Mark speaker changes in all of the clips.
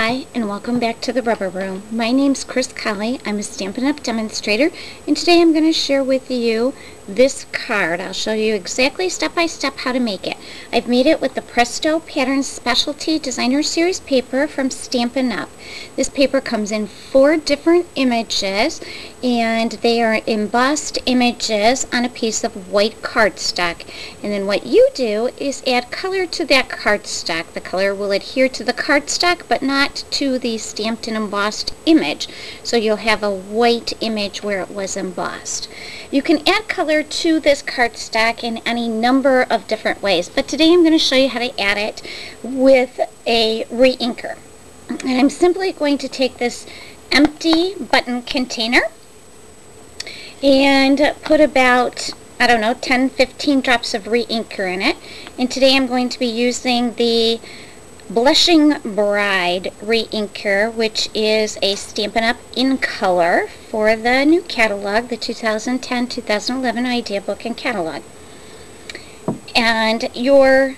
Speaker 1: Hi, and welcome back to the Rubber Room. My name's Chris Colley. I'm a Stampin' Up! Demonstrator, and today I'm going to share with you this card. I'll show you exactly step by step how to make it. I've made it with the Presto Pattern Specialty Designer Series paper from Stampin' Up! This paper comes in 4 different images, and they are embossed images on a piece of white cardstock. And then what you do is add color to that cardstock. The color will adhere to the cardstock, but not to the stamped and embossed image. So you'll have a white image where it was embossed. You can add color to this cardstock in any number of different ways, but today I'm going to show you how to add it with a re-inker. And I'm simply going to take this empty button container and put about, I don't know, 10-15 drops of re-inker in it. And today I'm going to be using the Blushing Bride re-inker, which is a Stampin' Up! In color for the new catalog, the 2010-2011 Idea Book and Catalog. And your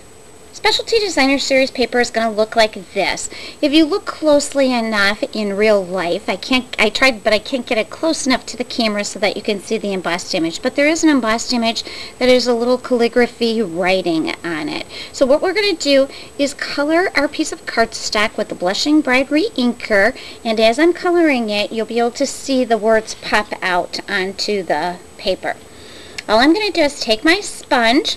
Speaker 1: Specialty Designer Series paper is going to look like this. If you look closely enough in real life, I tried, but I can't get it close enough to the camera so that you can see the embossed image. But there is an embossed image that is a little calligraphy writing on it. So what we're going to do is color our piece of cardstock with the Blushing Bride re-inker, and as I'm coloring it, you'll be able to see the words pop out onto the paper. All I'm going to do is take my sponge.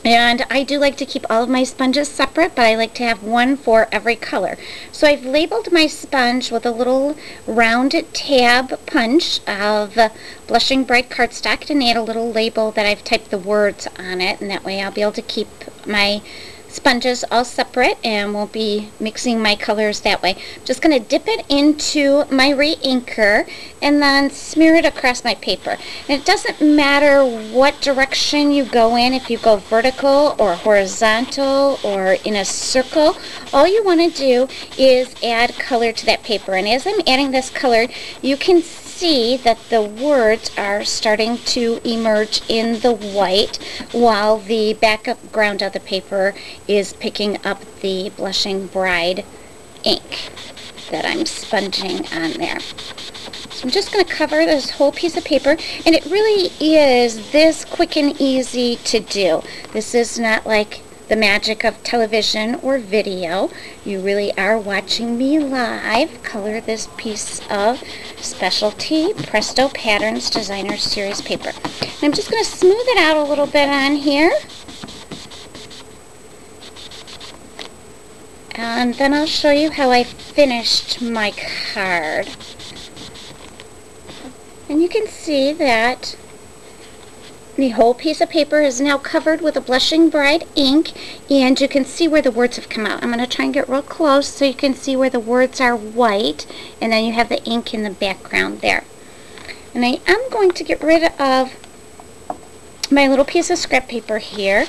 Speaker 1: And I do like to keep all of my sponges separate, but I like to have one for every color. So I've labeled my sponge with a little round tab punch of Blushing Bride cardstock and add a little label that I've typed the words on it, and that way I'll be able to keep my sponges all separate and won't be mixing my colors that way. I'm just going to dip it into my re-inker and then smear it across my paper. And it doesn't matter what direction you go in, if you go vertical or horizontal or in a circle. All you want to do is add color to that paper. And as I'm adding this color, you can see that the words are starting to emerge in the white while the background of the paper is picking up the Blushing Bride ink that I'm sponging on there. So I'm just going to cover this whole piece of paper, and it really is this quick and easy to do. This is not like the magic of television or video. You really are watching me live color this piece of Specialty Presto Patterns Designer Series paper. And I'm just going to smooth it out a little bit on here. And then I'll show you how I finished my card. And you can see that the whole piece of paper is now covered with a Blushing Bride ink, and you can see where the words have come out. I'm going to try and get real close so you can see where the words are white, and then you have the ink in the background there. And I am going to get rid of my little piece of scrap paper here,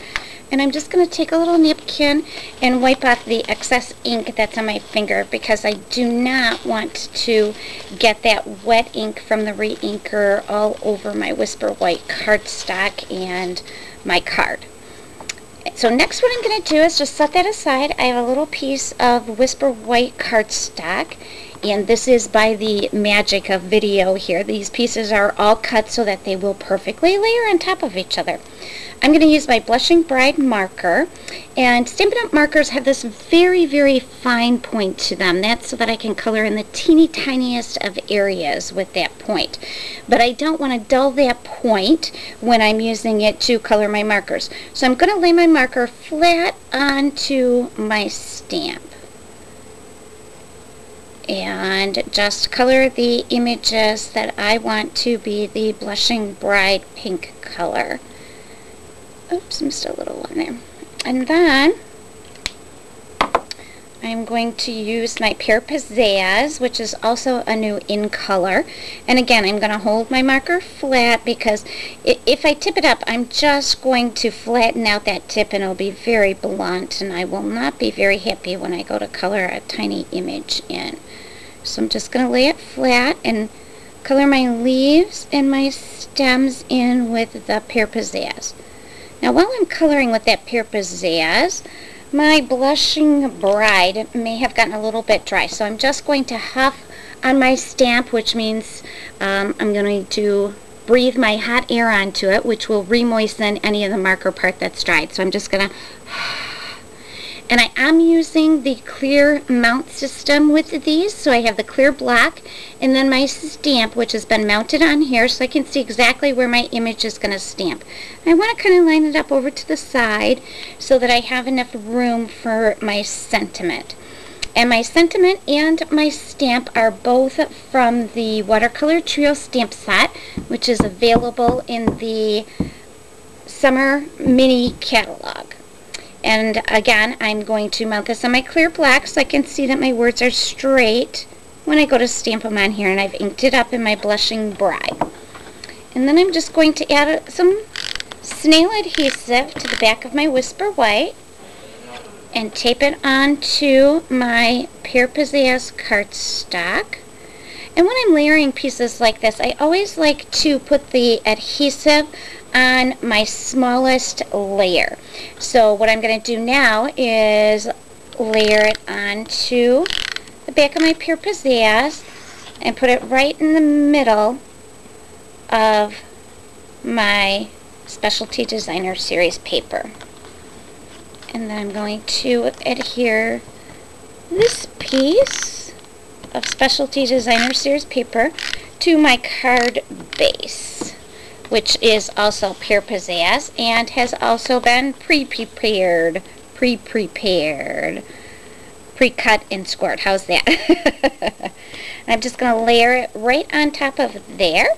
Speaker 1: and I'm just going to take a little napkin and wipe off the excess ink that's on my finger, because I do not want to get that wet ink from the re-inker all over my Whisper White cardstock and my card. So next what I'm going to do is just set that aside. I have a little piece of Whisper White cardstock, and this is by the magic of video here. These pieces are all cut so that they will perfectly layer on top of each other. I'm going to use my Blushing Bride marker, and Stampin' Up! Markers have this very, very fine point to them. That's so that I can color in the teeny tiniest of areas with that point. But I don't want to dull that point when I'm using it to color my markers. So I'm going to lay my marker flat onto my stamp and just color the images that I want to be the Blushing Bride pink color. Oops, missed a little one there. And then I'm going to use my Pear Pizzazz, which is also a new in color. And again, I'm going to hold my marker flat, because if I tip it up, I'm just going to flatten out that tip and it'll be very blunt, and I will not be very happy when I go to color a tiny image in. So I'm just going to lay it flat and color my leaves and my stems in with the Pear Pizzazz. Now while I'm coloring with that Pear Pizzazz, My Blushing Bride may have gotten a little bit dry, so I'm just going to huff on my stamp, which means I'm going to breathe my hot air onto it, which will re-moisten any of the marker part that's dried. So I'm just going to, and I am using the clear mount system with these, so I have the clear black and then my stamp, which has been mounted on here, so I can see exactly where my image is going to stamp. I want to kind of line it up over to the side so that I have enough room for my sentiment. And my sentiment and my stamp are both from the Watercolor Trio stamp set, which is available in the Summer Mini Catalog. And again, I'm going to mount this on my clear black so I can see that my words are straight when I go to stamp them on here, and I've inked it up in my Blushing Bride. And then I'm just going to add some snail adhesive to the back of my Whisper White and tape it onto my Pear Pizzazz cardstock. And when I'm layering pieces like this, I always like to put the adhesive on my smallest layer. So what I'm going to do now is layer it onto the back of my Pear Pizzazz and put it right in the middle of my Specialty Designer Series paper. And then I'm going to adhere this piece of Specialty Designer Series paper to my card base, which is also Pear Pizzazz and has also been pre-prepared, pre-cut and scored. How's that? I'm just going to layer it right on top of there.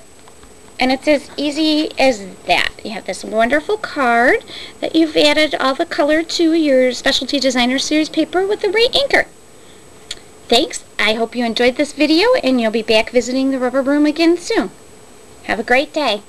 Speaker 1: And it's as easy as that. You have this wonderful card that you've added all the color to your Specialty Designer Series paper with the right inker. Thanks. I hope you enjoyed this video and you'll be back visiting the rubber room again soon. Have a great day.